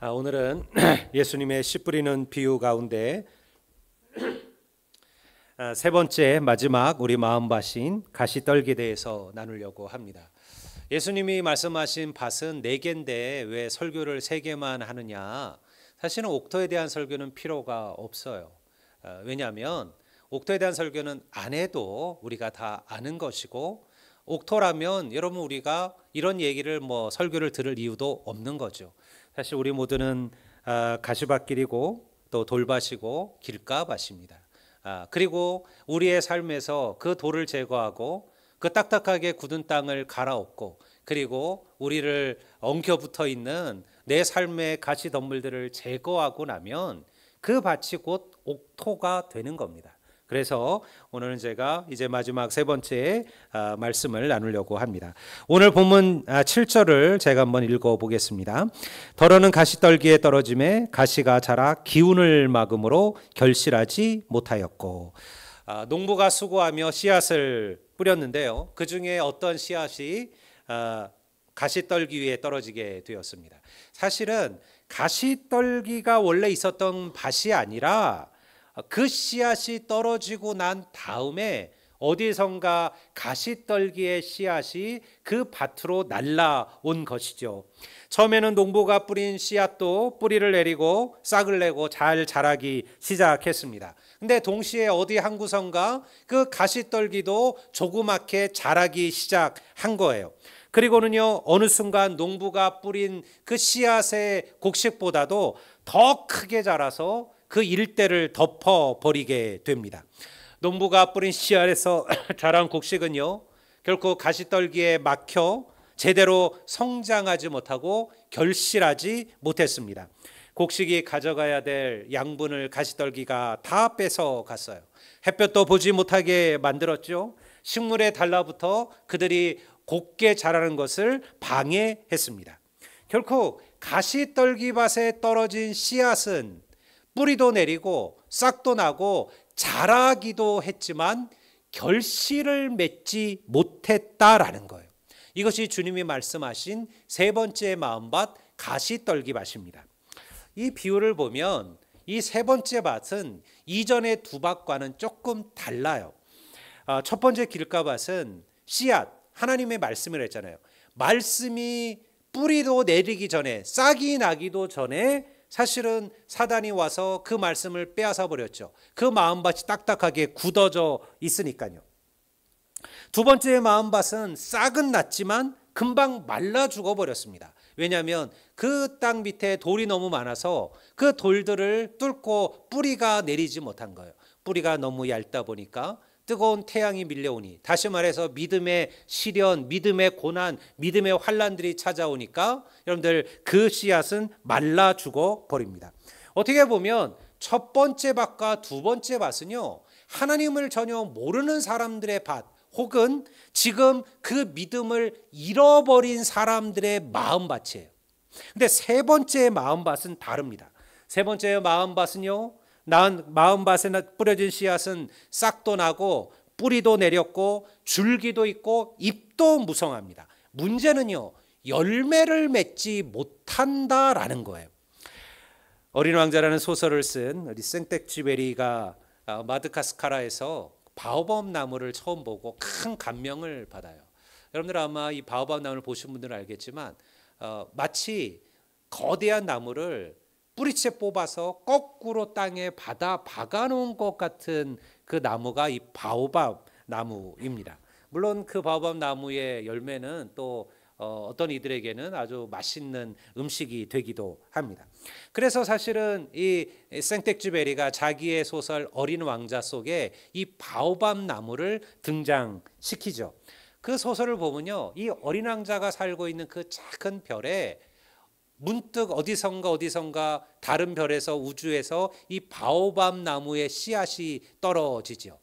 오늘은 예수님의 씨 뿌리는 비유 가운데 세 번째 마지막 우리 마음밭인 가시떨기에 대해서 나누려고 합니다. 예수님이 말씀하신 밭은 4개인데 왜 설교를 3개만 하느냐? 사실은 옥토에 대한 설교는 필요가 없어요. 왜냐하면 옥토에 대한 설교는 안 해도 우리가 다 아는 것이고, 옥토라면 여러분 우리가 이런 얘기를 설교를 들을 이유도 없는 거죠. 사실 우리 모두는 가시밭길이고 또 돌밭이고 길가밭입니다. 그리고 우리의 삶에서 그 돌을 제거하고 그 딱딱하게 굳은 땅을 갈아엎고, 그리고 우리를 엉켜붙어 있는 내 삶의 가시덤불들을 제거하고 나면 그 밭이 곧 옥토가 되는 겁니다. 그래서 오늘은 제가 이제 마지막 세 번째 말씀을 나누려고 합니다. 오늘 본문 7절을 제가 한번 읽어보겠습니다. 더러는 가시떨기에 떨어짐에 가시가 자라 기운을 막음으로 결실하지 못하였고. 농부가 수고하며 씨앗을 뿌렸는데요, 그 중에 어떤 씨앗이 가시떨기 위에 떨어지게 되었습니다. 사실은 가시떨기가 원래 있었던 밭이 아니라 그 씨앗이 떨어지고 난 다음에 어디선가 가시떨기의 씨앗이 그 밭으로 날라온 것이죠. 처음에는 농부가 뿌린 씨앗도 뿌리를 내리고 싹을 내고 잘 자라기 시작했습니다. 근데 동시에 어디 한 구석가 그 가시떨기도 조그맣게 자라기 시작한 거예요. 그리고는요, 어느 순간 농부가 뿌린 그 씨앗의 곡식보다도 더 크게 자라서 그 일대를 덮어버리게 됩니다. 농부가 뿌린 씨앗에서 자란 곡식은요, 결코 가시떨기에 막혀 제대로 성장하지 못하고 결실하지 못했습니다. 곡식이 가져가야 될 양분을 가시떨기가 다 뺏어갔어요. 햇볕도 보지 못하게 만들었죠. 식물에 달라붙어 그들이 곱게 자라는 것을 방해했습니다. 결국 가시떨기 밭에 떨어진 씨앗은 뿌리도 내리고 싹도 나고 자라기도 했지만 결실을 맺지 못했다라는 거예요. 이것이 주님이 말씀하신 세 번째 마음밭 가시떨기 밭입니다. 이 비유를 보면 이 세 번째 밭은 이전의 두 밭과는 조금 달라요. 첫 번째 길가밭은 씨앗, 하나님의 말씀을 했잖아요. 말씀이 뿌리도 내리기 전에, 싹이 나기도 전에 사실은 사단이 와서 그 말씀을 빼앗아 버렸죠. 그 마음밭이 딱딱하게 굳어져 있으니까요. 두 번째 마음밭은 싹은 났지만 금방 말라 죽어 버렸습니다. 왜냐하면 그 땅 밑에 돌이 너무 많아서 그 돌들을 뚫고 뿌리가 내리지 못한 거예요. 뿌리가 너무 얇다 보니까 뜨거운 태양이 밀려오니, 다시 말해서 믿음의 시련, 믿음의 고난, 믿음의 환난들이 찾아오니까 여러분들 그 씨앗은 말라 죽어 버립니다. 어떻게 보면 첫 번째 밭과 두 번째 밭은요, 하나님을 전혀 모르는 사람들의 밭, 혹은 지금 그 믿음을 잃어버린 사람들의 마음밭이에요. 근데 세 번째 마음밭은 다릅니다. 세 번째 마음밭은요, 마음밭에 뿌려진 씨앗은 싹도 나고 뿌리도 내렸고 줄기도 있고 잎도 무성합니다. 문제는요, 열매를 맺지 못한다라는 거예요. 어린 왕자라는 소설을 쓴 우리 생텍쥐베리가 마다가스카르에서 바오밥 나무를 처음 보고 큰 감명을 받아요. 여러분들 아마 이 바오밥 나무를 보신 분들은 알겠지만 마치 거대한 나무를 뿌리채 뽑아서 거꾸로 땅에 박아놓은 것 같은 그 나무가 이 바오밥 나무입니다. 물론 그 바오밥 나무의 열매는 또 어떤 이들에게는 아주 맛있는 음식이 되기도 합니다. 그래서 사실은 이 생텍쥐베리가 자기의 소설 어린 왕자 속에 이 바오밥 나무를 등장시키죠. 그 소설을 보면요, 이 어린 왕자가 살고 있는 그 작은 별에 문득 어디선가 다른 별에서, 우주에서 이 바오밥 나무의 씨앗이 떨어지죠.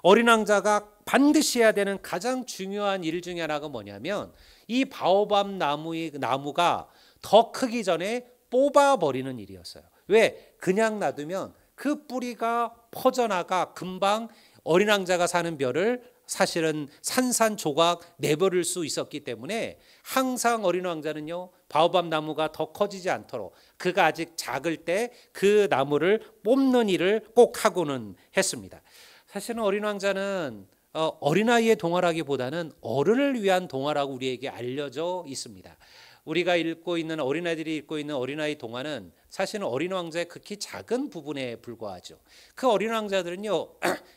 어린 왕자가 반드시 해야 되는 가장 중요한 일 중에 하나가 뭐냐면 이 바오밥 나무가 더 크기 전에 뽑아버리는 일이었어요. 왜? 그냥 놔두면 그 뿌리가 퍼져나가 금방 어린 왕자가 사는 별을 사실은 산산조각 내버릴 수 있었기 때문에 항상 어린 왕자는요, 바오밥 나무가 더 커지지 않도록 그가 아직 작을 때 그 나무를 뽑는 일을 꼭 하고는 했습니다. 사실은 어린 왕자는 어린아이의 동화라기보다는 어른을 위한 동화라고 우리에게 알려져 있습니다. 우리가 읽고 있는, 어린아이들이 읽고 있는 어린아이 동화는 사실은 어린 왕자의 극히 작은 부분에 불과하죠. 그 어린 왕자들은요,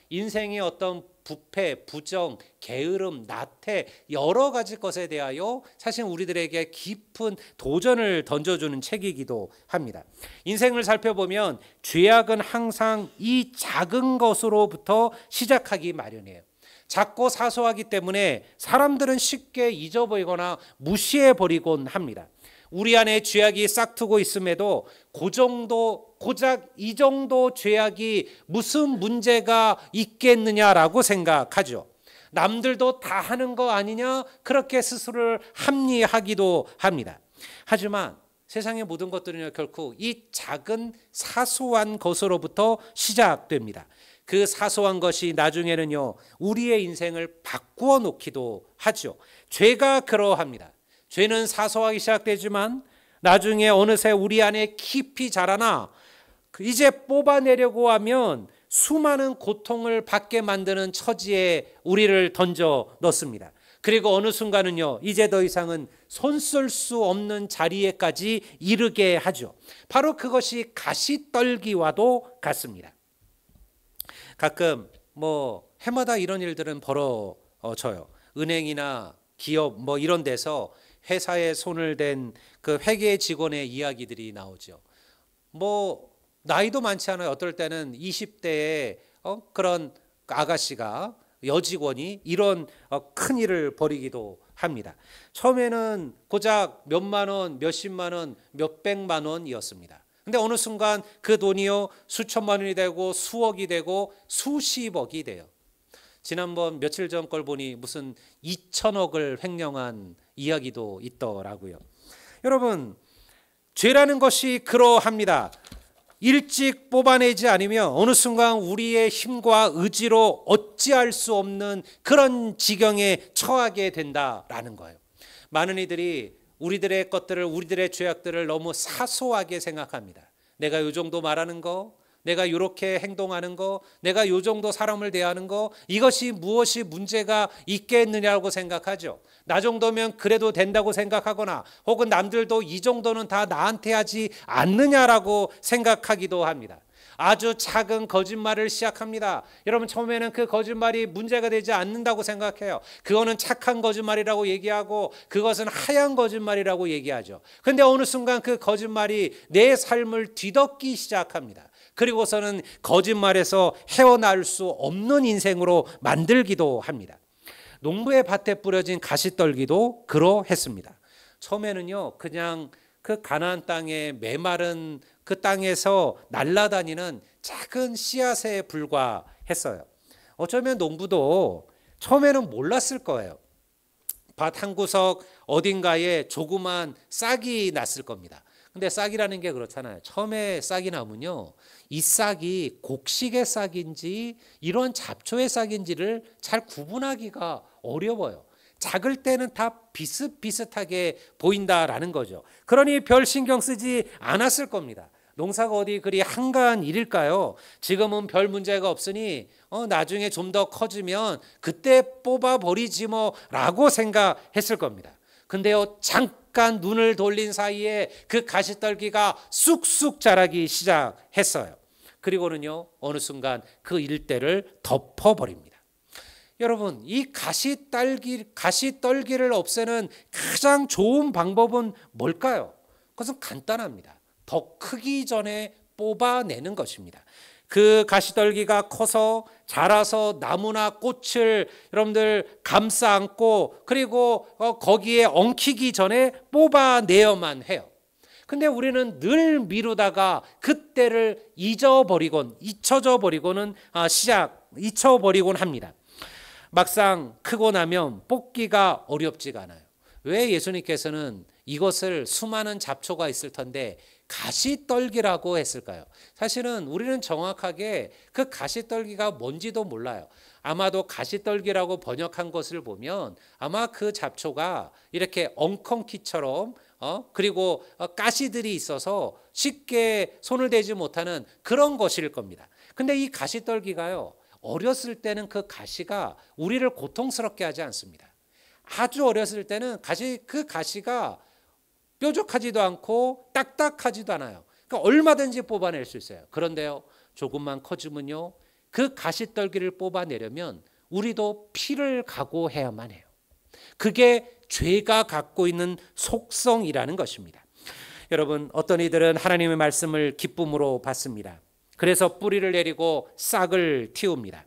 인생의 어떤 부패, 부정, 게으름, 나태, 여러 가지 것에 대하여 사실 우리들에게 깊은 도전을 던져주는 책이기도 합니다. 인생을 살펴보면 죄악은 항상 이 작은 것으로부터 시작하기 마련이에요. 작고 사소하기 때문에 사람들은 쉽게 잊어버리거나 무시해버리곤 합니다. 우리 안에 죄악이 싹트고 있음에도 고작 이 정도 죄악이 무슨 문제가 있겠느냐라고 생각하죠. 남들도 다 하는 거 아니냐, 그렇게 스스로를 합리하기도 합니다. 하지만 세상의 모든 것들은 결코 이 작은 사소한 것으로부터 시작됩니다. 그 사소한 것이 나중에는요, 우리의 인생을 바꾸어 놓기도 하죠. 죄가 그러합니다. 죄는 사소하게 시작되지만 나중에 어느새 우리 안에 깊이 자라나 이제 뽑아내려고 하면 수많은 고통을 받게 만드는 처지에 우리를 던져 넣습니다. 그리고 어느 순간은요, 이제 더 이상은 손 쓸 수 없는 자리에까지 이르게 하죠. 바로 그것이 가시떨기와도 같습니다. 가끔 해마다 이런 일들은 벌어져요. 은행이나 기업 이런 데서 회사에 손을 댄 그 회계 직원의 이야기들이 나오죠. 나이도 많지 않아요. 어떨 때는 20대의 그런 아가씨가, 여직원이 이런 큰 일을 벌이기도 합니다. 처음에는 고작 몇만 원, 몇십만 원, 몇백만 원이었습니다. 근데 어느 순간 그 돈이요, 수천만 원이 되고 수억이 되고 수십억이 돼요. 지난번 며칠 전 걸 보니 무슨 2천억을 횡령한 이야기도 있더라고요. 여러분, 죄라는 것이 그러합니다. 일찍 뽑아내지 않으면 어느 순간 우리의 힘과 의지로 어찌할 수 없는 그런 지경에 처하게 된다라는 거예요. 많은 이들이 우리들의 것들을, 우리들의 죄악들을 너무 사소하게 생각합니다. 내가 요 정도 말하는 거, 내가 이렇게 행동하는 거, 내가 요 정도 사람을 대하는 거, 이것이 무엇이 문제가 있겠느냐고 생각하죠. 나 정도면 그래도 된다고 생각하거나 혹은 남들도 이 정도는 다 나한테 하지 않느냐라고 생각하기도 합니다. 아주 작은 거짓말을 시작합니다. 여러분, 처음에는 그 거짓말이 문제가 되지 않는다고 생각해요. 그거는 착한 거짓말이라고 얘기하고 그것은 하얀 거짓말이라고 얘기하죠. 그런데 어느 순간 그 거짓말이 내 삶을 뒤덮기 시작합니다. 그리고서는 거짓말에서 헤어나올 수 없는 인생으로 만들기도 합니다. 농부의 밭에 뿌려진 가시떨기도 그러했습니다. 처음에는요, 그냥 그 가나안 땅의 메마른 그 땅에서 날아다니는 작은 씨앗에 불과했어요. 어쩌면 농부도 처음에는 몰랐을 거예요. 밭 한 구석 어딘가에 조그만 싹이 났을 겁니다. 근데 싹이라는 게 그렇잖아요. 처음에 싹이 나면요, 이 싹이 곡식의 싹인지 이런 잡초의 싹인지를 잘 구분하기가 어려워요. 작을 때는 다 비슷비슷하게 보인다라는 거죠. 그러니 별 신경 쓰지 않았을 겁니다. 농사가 어디 그리 한가한 일일까요? 지금은 별 문제가 없으니 나중에 좀 더 커지면 그때 뽑아버리지 라고 생각했을 겁니다. 근데요, 잠깐 눈을 돌린 사이에 그 가시떨기가 쑥쑥 자라기 시작했어요. 그리고는요, 어느 순간 그 일대를 덮어버립니다. 여러분, 이 가시떨기를 없애는 가장 좋은 방법은 뭘까요? 그것은 간단합니다. 더 크기 전에 뽑아내는 것입니다. 그 가시떨기가 커서 자라서 나무나 꽃을 여러분들 감싸 안고 그리고 거기에 엉키기 전에 뽑아내야만 해요. 근데 우리는 늘 미루다가 그때를 잊어버리곤 합니다. 막상 크고 나면 뽑기가 어렵지가 않아요. 왜 예수님께서는 이것을 수많은 잡초가 있을 텐데 가시떨기라고 했을까요? 사실은 우리는 정확하게 그 가시떨기가 뭔지도 몰라요. 아마도 가시떨기라고 번역한 것을 보면 아마 그 잡초가 이렇게 엉겅퀴처럼 그리고 가시들이 있어서 쉽게 손을 대지 못하는 그런 것일 겁니다. 근데 이 가시떨기가요, 어렸을 때는 그 가시가 우리를 고통스럽게 하지 않습니다. 아주 어렸을 때는 그 가시가 뾰족하지도 않고 딱딱하지도 않아요. 그러니까 얼마든지 뽑아낼 수 있어요. 그런데요, 조금만 커지면요, 그 가시떨기를 뽑아내려면 우리도 피를 각오해야만 해요. 그게 죄가 갖고 있는 속성이라는 것입니다. 여러분, 어떤 이들은 하나님의 말씀을 기쁨으로 받습니다. 그래서 뿌리를 내리고 싹을 틔웁니다.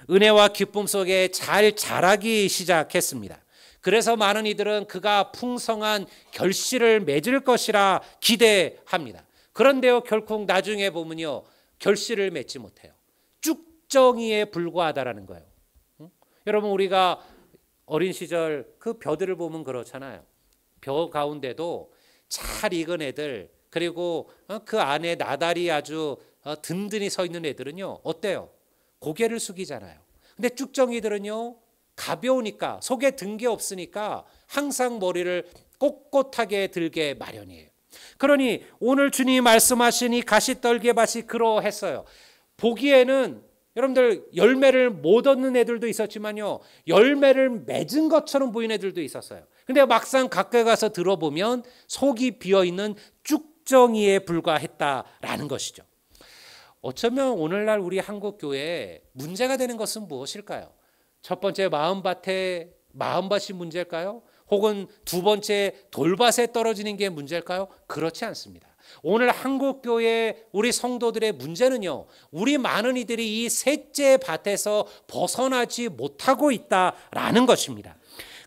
은혜와 기쁨 속에 잘 자라기 시작했습니다. 그래서 많은 이들은 그가 풍성한 결실을 맺을 것이라 기대합니다. 그런데요, 결국 나중에 보면요, 결실을 맺지 못해요. 쭉정이에 불과하다라는 거예요. 여러분, 우리가 어린 시절 그 벼들을 보면 그렇잖아요. 벼 가운데도 잘 익은 애들, 그리고 그 안에 나달이 아주 든든히 서 있는 애들은요, 어때요? 고개를 숙이잖아요. 근데 쭉정이들은요, 가벼우니까, 속에 든 게 없으니까 항상 머리를 꼿꼿하게 들게 마련이에요. 그러니 오늘 주님이 말씀하신 이 가시떨기의 밭이 그러했어요. 보기에는 여러분들 열매를 못 얻는 애들도 있었지만요, 열매를 맺은 것처럼 보이는 애들도 있었어요. 근데 막상 가까이 가서 들어보면 속이 비어있는 쭉정이에 불과했다라는 것이죠. 어쩌면 오늘날 우리 한국 교회에 문제가 되는 것은 무엇일까요? 첫 번째 마음밭이 문제일까요? 혹은 두 번째 돌밭에 떨어지는 게 문제일까요? 그렇지 않습니다. 오늘 한국교회 우리 성도들의 문제는요, 우리 많은 이들이 이 셋째 밭에서 벗어나지 못하고 있다라는 것입니다.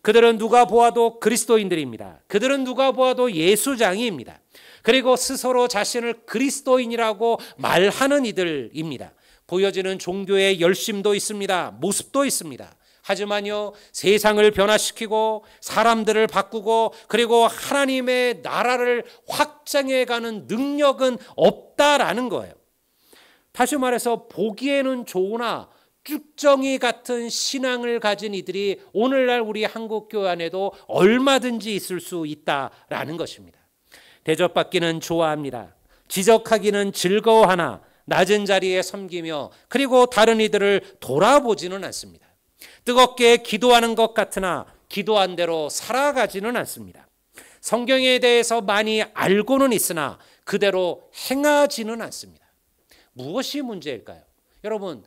그들은 누가 보아도 그리스도인들입니다. 그들은 누가 보아도 예수장이입니다. 그리고 스스로 자신을 그리스도인이라고 말하는 이들입니다. 보여지는 종교의 열심도 있습니다. 모습도 있습니다. 하지만요, 세상을 변화시키고 사람들을 바꾸고 그리고 하나님의 나라를 확장해가는 능력은 없다라는 거예요. 다시 말해서 보기에는 좋으나 쭉정이 같은 신앙을 가진 이들이 오늘날 우리 한국교회 안에도 얼마든지 있을 수 있다라는 것입니다. 대접받기는 좋아합니다. 지적하기는 즐거워하나 낮은 자리에 섬기며 그리고 다른 이들을 돌아보지는 않습니다. 뜨겁게 기도하는 것 같으나 기도한 대로 살아가지는 않습니다. 성경에 대해서 많이 알고는 있으나 그대로 행하지는 않습니다. 무엇이 문제일까요? 여러분,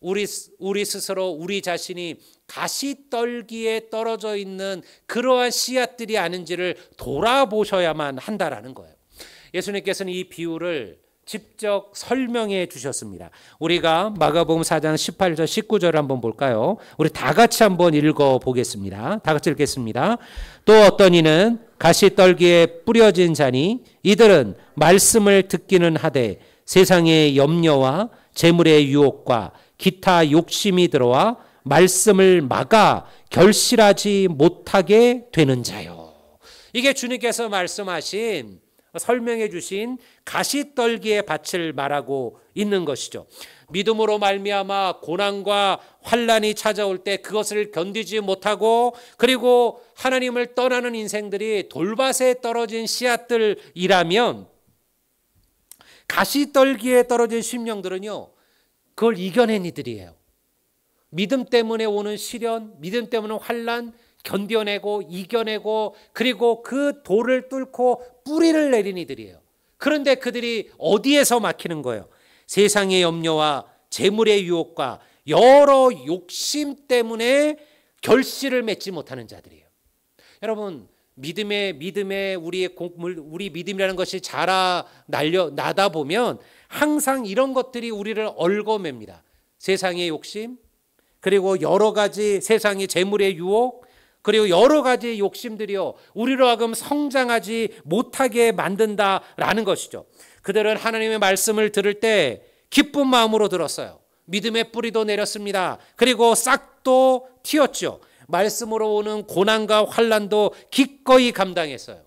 우리 스스로 우리 자신이 가시떨기에 떨어져 있는 그러한 씨앗들이 아닌지를 돌아보셔야만 한다라는 거예요. 예수님께서는 이 비유를 직접 설명해 주셨습니다. 우리가 마가복음 4장 18절 19절을 한번 볼까요? 우리 다 같이 한번 읽어 보겠습니다. 다 같이 읽겠습니다. 또 어떤 이는 가시떨기에 뿌려진 자니 이들은 말씀을 듣기는 하되 세상의 염려와 재물의 유혹과 기타 욕심이 들어와 말씀을 막아 결실하지 못하게 되는 자요. 이게 주님께서 말씀하신 설명해 주신 가시떨기의 밭을 말하고 있는 것이죠. 믿음으로 말미암아 고난과 환난이 찾아올 때 그것을 견디지 못하고 그리고 하나님을 떠나는 인생들이 돌밭에 떨어진 씨앗들이라면 가시떨기에 떨어진 심령들은요, 그걸 이겨낸 이들이에요. 믿음 때문에 오는 시련, 믿음 때문에 환난 견뎌내고 이겨내고 그리고 그 돌을 뚫고 뿌리를 내린 이들이에요. 그런데 그들이 어디에서 막히는 거예요? 세상의 염려와 재물의 유혹과 여러 욕심 때문에 결실을 맺지 못하는 자들이에요. 여러분, 믿음에 우리 믿음이라는 것이 나다 보면 항상 이런 것들이 우리를 얽어맵니다. 세상의 욕심, 그리고 여러 가지 세상의 재물의 유혹, 그리고 여러 가지 욕심들이요, 우리로 하여금 성장하지 못하게 만든다라는 것이죠. 그들은 하나님의 말씀을 들을 때 기쁜 마음으로 들었어요. 믿음의 뿌리도 내렸습니다. 그리고 싹도 틔었죠. 말씀으로 오는 고난과 환난도 기꺼이 감당했어요.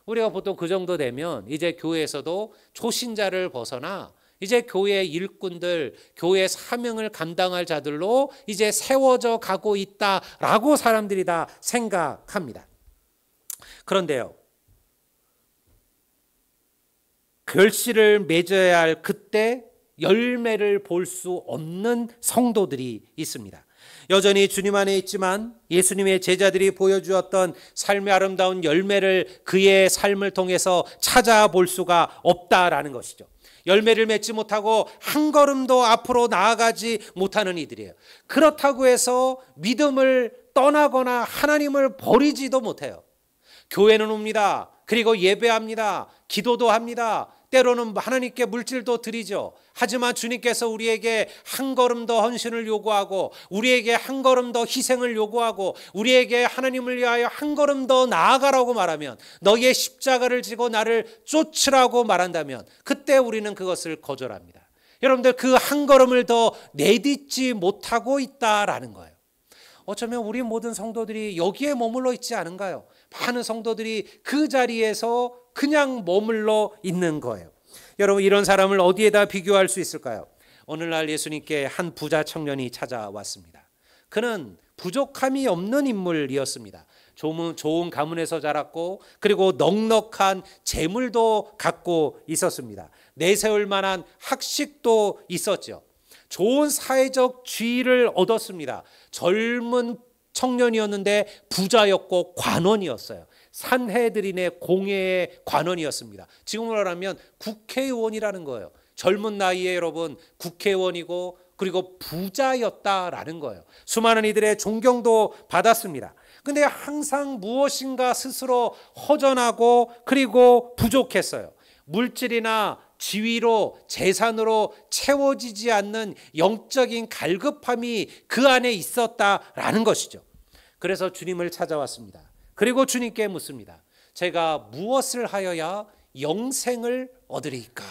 우리가 보통 그 정도 되면 이제 교회에서도 초신자를 벗어나 이제 교회 일꾼들, 교회 사명을 감당할 자들로 이제 세워져 가고 있다라고 사람들이 다 생각합니다. 그런데요, 결실을 맺어야 할 그때 열매를 볼 수 없는 성도들이 있습니다. 여전히 주님 안에 있지만 예수님의 제자들이 보여주었던 삶의 아름다운 열매를 그의 삶을 통해서 찾아볼 수가 없다라는 것이죠. 열매를 맺지 못하고 한 걸음도 앞으로 나아가지 못하는 이들이에요. 그렇다고 해서 믿음을 떠나거나 하나님을 버리지도 못해요. 교회는 옵니다. 그리고 예배합니다. 기도도 합니다. 때로는 하나님께 물질도 드리죠. 하지만 주님께서 우리에게 한 걸음 더 헌신을 요구하고 우리에게 한 걸음 더 희생을 요구하고 우리에게 하나님을 위하여 한 걸음 더 나아가라고 말하면, 너희의 십자가를 지고 나를 쫓으라고 말한다면 그때 우리는 그것을 거절합니다. 여러분들, 그 한 걸음을 더 내딛지 못하고 있다라는 거예요. 어쩌면 우리 모든 성도들이 여기에 머물러 있지 않은가요? 많은 성도들이 그 자리에서 그냥 머물러 있는 거예요. 여러분, 이런 사람을 어디에다 비교할 수 있을까요? 오늘날 예수님께 한 부자 청년이 찾아왔습니다. 그는 부족함이 없는 인물이었습니다. 좋은 가문에서 자랐고 그리고 넉넉한 재물도 갖고 있었습니다. 내세울 만한 학식도 있었죠. 좋은 사회적 지위를 얻었습니다. 젊은 청년이었는데 부자였고 관원이었어요. 산헤드린의 공회의 관원이었습니다. 지금으로 하면 국회의원이라는 거예요. 젊은 나이에 여러분 국회의원이고 그리고 부자였다라는 거예요. 수많은 이들의 존경도 받았습니다. 근데 항상 무엇인가 스스로 허전하고 그리고 부족했어요. 물질이나 지위로 재산으로 채워지지 않는 영적인 갈급함이 그 안에 있었다라는 것이죠. 그래서 주님을 찾아왔습니다. 그리고 주님께 묻습니다. 제가 무엇을 하여야 영생을 얻으리까?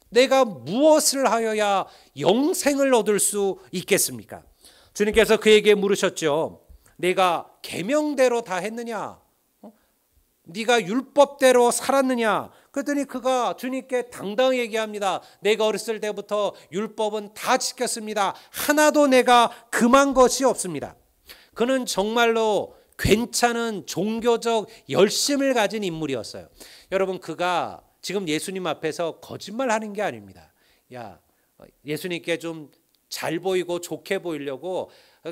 내가 무엇을 하여야 영생을 얻을 수 있겠습니까? 주님께서 그에게 물으셨죠. 내가 계명대로 다 했느냐? 네가 율법대로 살았느냐? 그랬더니 그가 주님께 당당히 얘기합니다. 내가 어렸을 때부터 율법은 다 지켰습니다. 하나도 내가 금한 것이 없습니다. 그는 정말로 괜찮은 종교적 열심을 가진 인물이었어요. 여러분, 그가 지금 예수님 앞에서 거짓말하는 게 아닙니다. 야, 예수님께 좀 잘 보이고 좋게 보이려고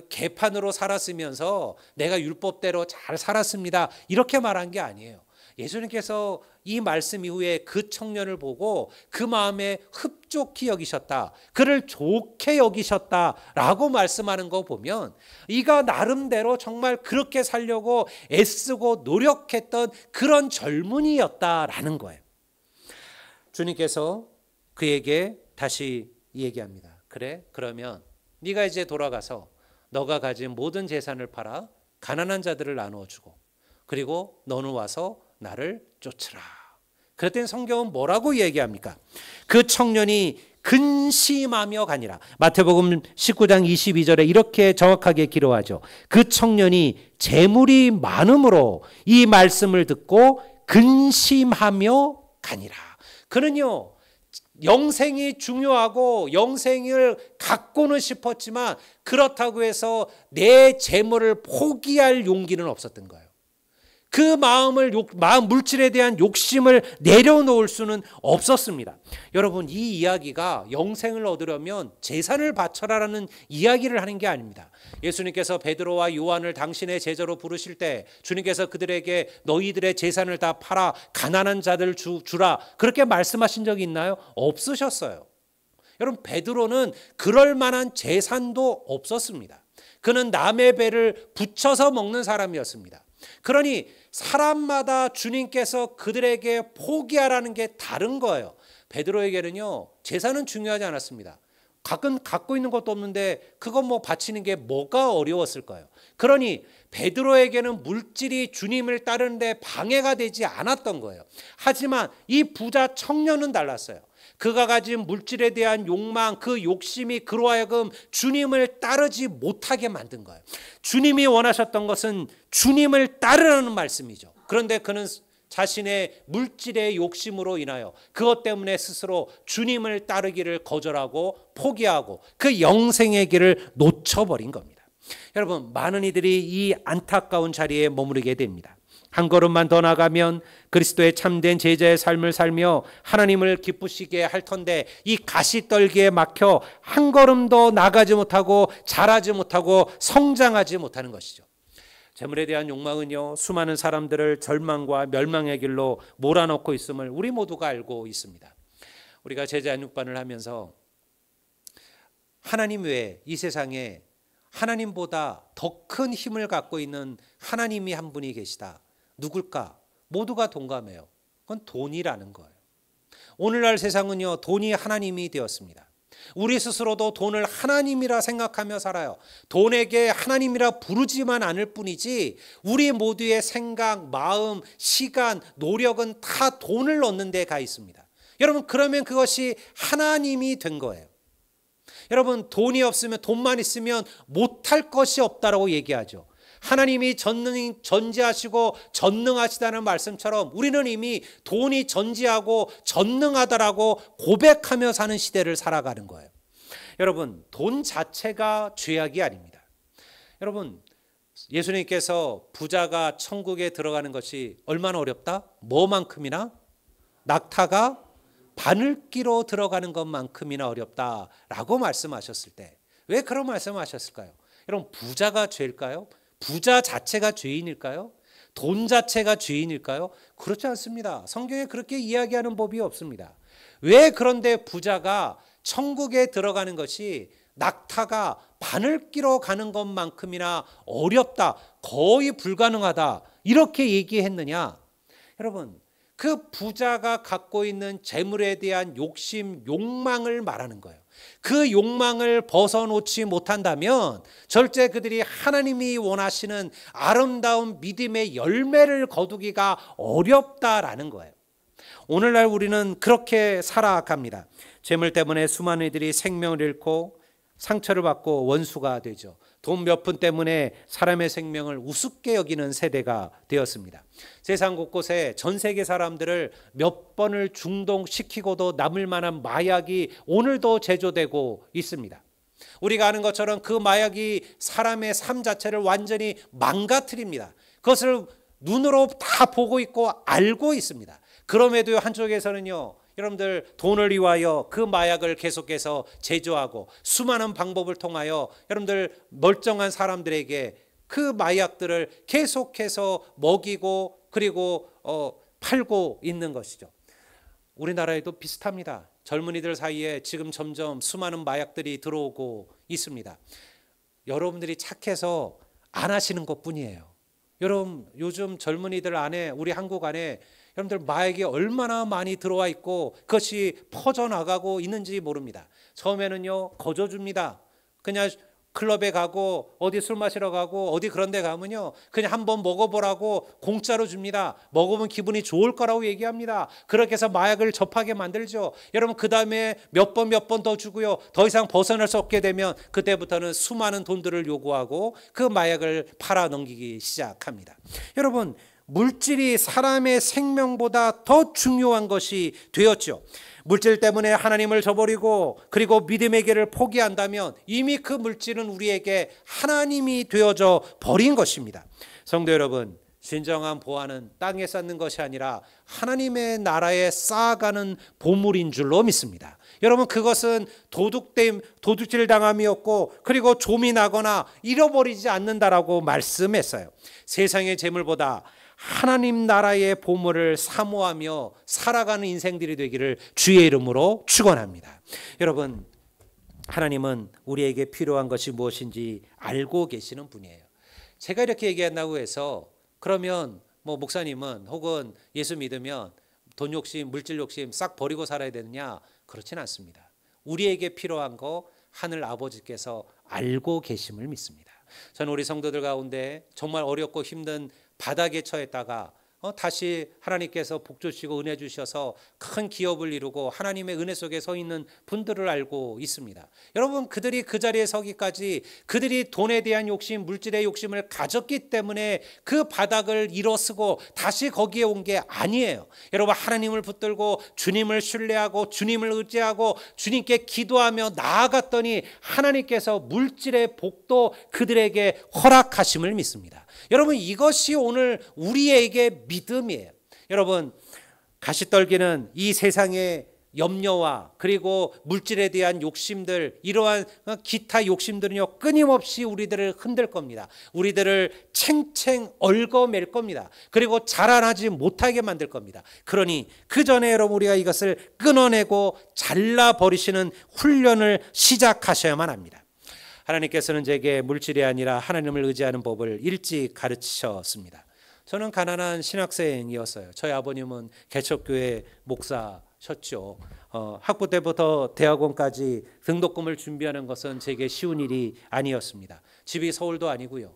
개판으로 살았으면서 내가 율법대로 잘 살았습니다, 이렇게 말한 게 아니에요. 예수님께서 이 말씀 이후에 그 청년을 보고 그 마음에 흡족히 여기셨다, 그를 좋게 여기셨다라고 말씀하는 거 보면 이가 나름대로 정말 그렇게 살려고 애쓰고 노력했던 그런 젊은이였다라는 거예요. 주님께서 그에게 다시 얘기합니다. 그래, 그러면 네가 이제 돌아가서 너가 가진 모든 재산을 팔아 가난한 자들을 나누어 주고 그리고 너는 와서 나를 쫓으라. 그랬더니 성경은 뭐라고 얘기합니까? 그 청년이 근심하며 가니라. 마태복음 19장 22절에 이렇게 정확하게 기록하죠. 그 청년이 재물이 많음으로 이 말씀을 듣고 근심하며 가니라. 그는요, 영생이 중요하고 영생을 갖고는 싶었지만 그렇다고 해서 내 재물을 포기할 용기는 없었던 거예요. 그 마음 물질에 대한 욕심을 내려놓을 수는 없었습니다. 여러분, 이 이야기가 영생을 얻으려면 재산을 바쳐라라는 이야기를 하는 게 아닙니다. 예수님께서 베드로와 요한을 당신의 제자로 부르실 때 주님께서 그들에게 너희들의 재산을 다 팔아 가난한 자들 주라 그렇게 말씀하신 적이 있나요? 없으셨어요. 여러분, 베드로는 그럴 만한 재산도 없었습니다. 그는 남의 배를 붙여서 먹는 사람이었습니다. 그러니 사람마다 주님께서 그들에게 포기하라는 게 다른 거예요. 베드로에게는요, 재산은 중요하지 않았습니다. 갖고 있는 것도 없는데 그거 뭐 바치는 게 뭐가 어려웠을까요? 그러니 베드로에게는 물질이 주님을 따르는데 방해가 되지 않았던 거예요. 하지만 이 부자 청년은 달랐어요. 그가 가진 물질에 대한 욕망, 그 욕심이 그로 하여금 주님을 따르지 못하게 만든 거예요. 주님이 원하셨던 것은 주님을 따르라는 말씀이죠. 그런데 그는 자신의 물질의 욕심으로 인하여 그것 때문에 스스로 주님을 따르기를 거절하고 포기하고 그 영생의 길을 놓쳐버린 겁니다. 여러분, 많은 이들이 이 안타까운 자리에 머무르게 됩니다. 한 걸음만 더 나가면 그리스도의 참된 제자의 삶을 살며 하나님을 기쁘시게 할 텐데 이 가시떨기에 막혀 한 걸음도 나가지 못하고 자라지 못하고 성장하지 못하는 것이죠. 재물에 대한 욕망은요, 수많은 사람들을 절망과 멸망의 길로 몰아넣고 있음을 우리 모두가 알고 있습니다. 우리가 제자 안육반을 하면서 하나님 외에 이 세상에 하나님보다 더 큰 힘을 갖고 있는 하나님이 한 분이 계시다. 누굴까? 모두가 동감해요. 그건 돈이라는 거예요. 오늘날 세상은요, 돈이 하나님이 되었습니다. 우리 스스로도 돈을 하나님이라 생각하며 살아요. 돈에게 하나님이라 부르지만 않을 뿐이지 우리 모두의 생각, 마음, 시간, 노력은 다 돈을 넣는 데 가 있습니다. 여러분, 그러면 그것이 하나님이 된 거예요. 여러분, 돈이 없으면, 돈만 있으면 못할 것이 없다라고 얘기하죠. 하나님이 전지하시고 전능하시다는 말씀처럼 우리는 이미 돈이 전지하고 전능하다라고 고백하며 사는 시대를 살아가는 거예요. 여러분, 돈 자체가 죄악이 아닙니다. 여러분, 예수님께서 부자가 천국에 들어가는 것이 얼마나 어렵다? 뭐만큼이나? 낙타가 바늘기로 들어가는 것만큼이나 어렵다라고 말씀하셨을 때 왜 그런 말씀하셨을까요? 여러분, 부자가 죄일까요? 부자 자체가 죄인일까요? 돈 자체가 죄인일까요? 그렇지 않습니다. 성경에 그렇게 이야기하는 법이 없습니다. 왜 그런데 부자가 천국에 들어가는 것이 낙타가 바늘기로 가는 것만큼이나 어렵다, 거의 불가능하다 이렇게 얘기했느냐? 여러분, 그 부자가 갖고 있는 재물에 대한 욕심, 욕망을 말하는 거예요. 그 욕망을 벗어놓지 못한다면 절대 그들이 하나님이 원하시는 아름다운 믿음의 열매를 거두기가 어렵다라는 거예요. 오늘날 우리는 그렇게 살아갑니다. 재물 때문에 수많은 이들이 생명을 잃고 상처를 받고 원수가 되죠. 돈 몇 푼 때문에 사람의 생명을 우습게 여기는 세대가 되었습니다. 세상 곳곳에 전 세계 사람들을 몇 번을 중독시키고도 남을 만한 마약이 오늘도 제조되고 있습니다. 우리가 아는 것처럼 그 마약이 사람의 삶 자체를 완전히 망가뜨립니다. 그것을 눈으로 다 보고 있고 알고 있습니다. 그럼에도 한쪽에서는요, 여러분들 돈을 위하여 그 마약을 계속해서 제조하고 수많은 방법을 통하여 여러분들 멀쩡한 사람들에게 그 마약들을 계속해서 먹이고 그리고 팔고 있는 것이죠. 우리나라에도 비슷합니다. 젊은이들 사이에 지금 점점 수많은 마약들이 들어오고 있습니다. 여러분들이 착해서 안 하시는 것뿐이에요. 여러분, 요즘 젊은이들 안에, 우리 한국 안에 여러분들 마약이 얼마나 많이 들어와 있고 그것이 퍼져나가고 있는지 모릅니다. 처음에는요, 거저줍니다. 그냥 클럽에 가고 어디 술 마시러 가고 어디 그런 데 가면요, 그냥 한번 먹어보라고 공짜로 줍니다. 먹으면 기분이 좋을 거라고 얘기합니다. 그렇게 해서 마약을 접하게 만들죠. 여러분, 그 다음에 몇 번 더 주고요, 더 이상 벗어날 수 없게 되면 그때부터는 수많은 돈들을 요구하고 그 마약을 팔아 넘기기 시작합니다. 여러분, 물질이 사람의 생명보다 더 중요한 것이 되었죠. 물질 때문에 하나님을 저버리고 그리고 믿음의 길을 포기한다면 이미 그 물질은 우리에게 하나님이 되어져 버린 것입니다. 성도 여러분, 진정한 보화는 땅에 쌓는 것이 아니라 하나님의 나라에 쌓아가는 보물인 줄로 믿습니다. 여러분, 그것은 도둑질 당함이었고 그리고 좀이 나거나 잃어버리지 않는다라고 말씀했어요. 세상의 재물보다 하나님 나라의 보물을 사모하며 살아가는 인생들이 되기를 주의 이름으로 축원합니다. 여러분, 하나님은 우리에게 필요한 것이 무엇인지 알고 계시는 분이에요. 제가 이렇게 얘기한다고 해서 그러면 뭐 목사님은 혹은 예수 믿으면 돈 욕심, 물질 욕심 싹 버리고 살아야 되느냐? 그렇진 않습니다. 우리에게 필요한 거 하늘 아버지께서 알고 계심을 믿습니다. 저는 우리 성도들 가운데 정말 어렵고 힘든 바닥에 처했다가 다시 하나님께서 복 주시고 은혜 주셔서 큰 기업을 이루고 하나님의 은혜 속에 서 있는 분들을 알고 있습니다. 여러분, 그들이 그 자리에 서기까지 그들이 돈에 대한 욕심, 물질의 욕심을 가졌기 때문에 그 바닥을 일어서고 다시 거기에 온 게 아니에요. 여러분, 하나님을 붙들고 주님을 신뢰하고 주님을 의지하고 주님께 기도하며 나아갔더니 하나님께서 물질의 복도 그들에게 허락하심을 믿습니다. 여러분, 이것이 오늘 우리에게 믿음이에요. 여러분, 가시떨기는 이 세상의 염려와 그리고 물질에 대한 욕심들, 이러한 기타 욕심들은요, 끊임없이 우리들을 흔들 겁니다. 우리들을 챙챙 얽어맬 겁니다. 그리고 자라나지 못하게 만들 겁니다. 그러니 그 전에 여러분, 우리가 이것을 끊어내고 잘라버리시는 훈련을 시작하셔야만 합니다. 하나님께서는 제게 물질이 아니라 하나님을 의지하는 법을 일찍 가르치셨습니다. 저는 가난한 신학생이었어요. 저희 아버님은 개척교회 목사셨죠. 학부 때부터 대학원까지 등록금을 준비하는 것은 제게 쉬운 일이 아니었습니다. 집이 서울도 아니고요.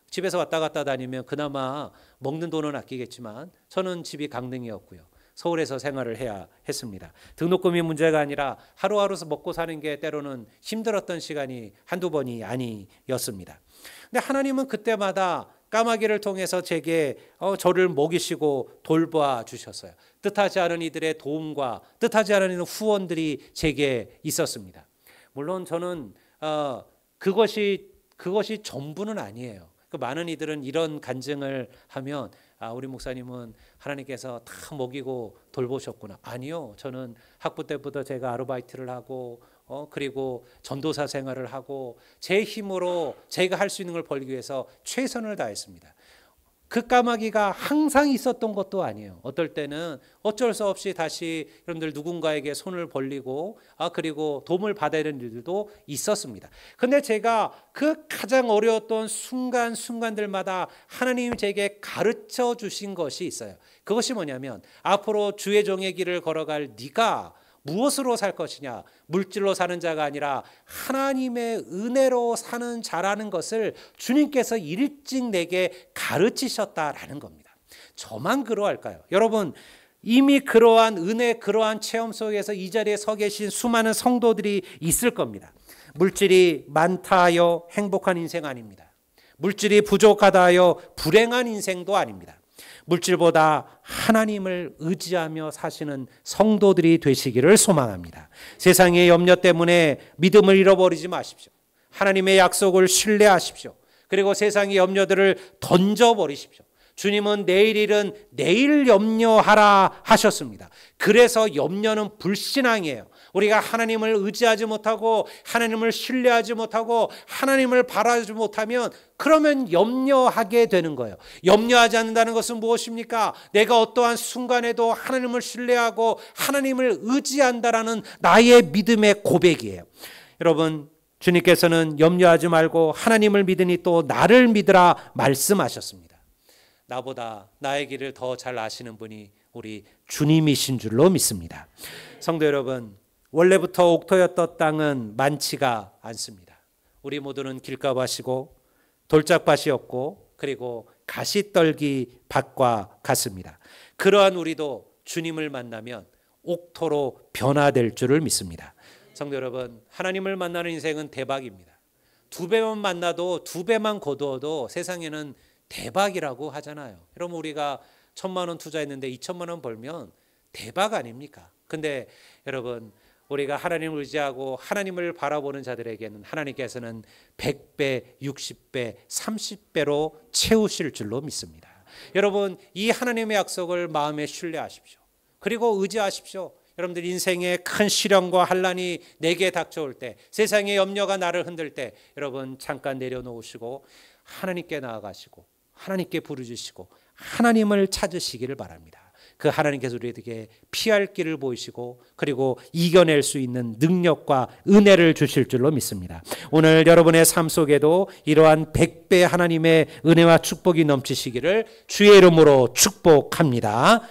집에서 왔다 갔다 다니면 그나마 먹는 돈은 아끼겠지만 저는 집이 강릉이었고요. 서울에서 생활을 해야 했습니다. 등록금이 문제가 아니라 하루하루 먹고 사는 게 때로는 힘들었던 시간이 한두 번이 아니었습니다. 근데 하나님은 그때마다 까마귀를 통해서 제게 저를 먹이시고 돌봐 주셨어요. 뜻하지 않은 이들의 도움과 뜻하지 않은 후원들이 제게 있었습니다. 물론 저는 그것이 전부는 아니에요. 그 많은 이들은 이런 간증을 하면 우리 목사님은 하나님께서 다 먹이고 돌보셨구나. 아니요. 저는 학부 때부터 제가 아르바이트를 하고 그리고 전도사 생활을 하고 제 힘으로 제가 할 수 있는 걸 벌기 위해서 최선을 다했습니다. 그 까마귀가 항상 있었던 것도 아니에요. 어떨 때는 어쩔 수 없이 다시 여러분들 누군가에게 손을 벌리고 그리고 도움을 받아야 되는 일들도 있었습니다. 근데 제가 그 가장 어려웠던 순간들마다 하나님이 제게 가르쳐 주신 것이 있어요. 그것이 뭐냐면 앞으로 주의 종의 길을 걸어갈 네가 무엇으로 살 것이냐, 물질로 사는 자가 아니라 하나님의 은혜로 사는 자라는 것을 주님께서 일찍 내게 가르치셨다라는 겁니다. 저만 그러할까요? 여러분, 이미 그러한 은혜, 그러한 체험 속에서 이 자리에 서 계신 수많은 성도들이 있을 겁니다. 물질이 많다 하여 행복한 인생 아닙니다. 물질이 부족하다 하여 불행한 인생도 아닙니다. 물질보다 하나님을 의지하며 사시는 성도들이 되시기를 소망합니다. 세상의 염려 때문에 믿음을 잃어버리지 마십시오. 하나님의 약속을 신뢰하십시오. 그리고 세상의 염려들을 던져버리십시오. 주님은 내일 일은 내일 염려하라 하셨습니다. 그래서 염려는 불신앙이에요. 우리가 하나님을 의지하지 못하고 하나님을 신뢰하지 못하고 하나님을 바라지 못하면 그러면 염려하게 되는 거예요. 염려하지 않는다는 것은 무엇입니까? 내가 어떠한 순간에도 하나님을 신뢰하고 하나님을 의지한다라는 나의 믿음의 고백이에요. 여러분, 주님께서는 염려하지 말고 하나님을 믿으니 또 나를 믿으라 말씀하셨습니다. 나보다 나의 길을 더 잘 아시는 분이 우리 주님이신 줄로 믿습니다. 성도 여러분, 원래부터 옥토였던 땅은 많지가 않습니다. 우리 모두는 길가밭이고 돌짝밭이었고 그리고 가시떨기 밭과 같습니다. 그러한 우리도 주님을 만나면 옥토로 변화될 줄을 믿습니다. 성도 여러분, 하나님을 만나는 인생은 대박입니다. 2배만 만나도 2배만 거두어도 세상에는 대박이라고 하잖아요. 여러분, 우리가 1,000만 원 투자했는데 2,000만 원 벌면 대박 아닙니까? 근데 여러분, 우리가 하나님을 의지하고 하나님을 바라보는 자들에게는 하나님께서는 100배, 60배, 30배로 채우실 줄로 믿습니다. 여러분, 이 하나님의 약속을 마음에 신뢰하십시오. 그리고 의지하십시오. 여러분들 인생의 큰 시련과 환난이 내게 닥쳐올 때, 세상의 염려가 나를 흔들 때 여러분 잠깐 내려놓으시고 하나님께 나아가시고 하나님께 부르짖으시고 하나님을 찾으시기를 바랍니다. 그 하나님께서 우리에게 피할 길을 보이시고 그리고 이겨낼 수 있는 능력과 은혜를 주실 줄로 믿습니다. 오늘 여러분의 삶 속에도 이러한 100배 하나님의 은혜와 축복이 넘치시기를 주의 이름으로 축복합니다.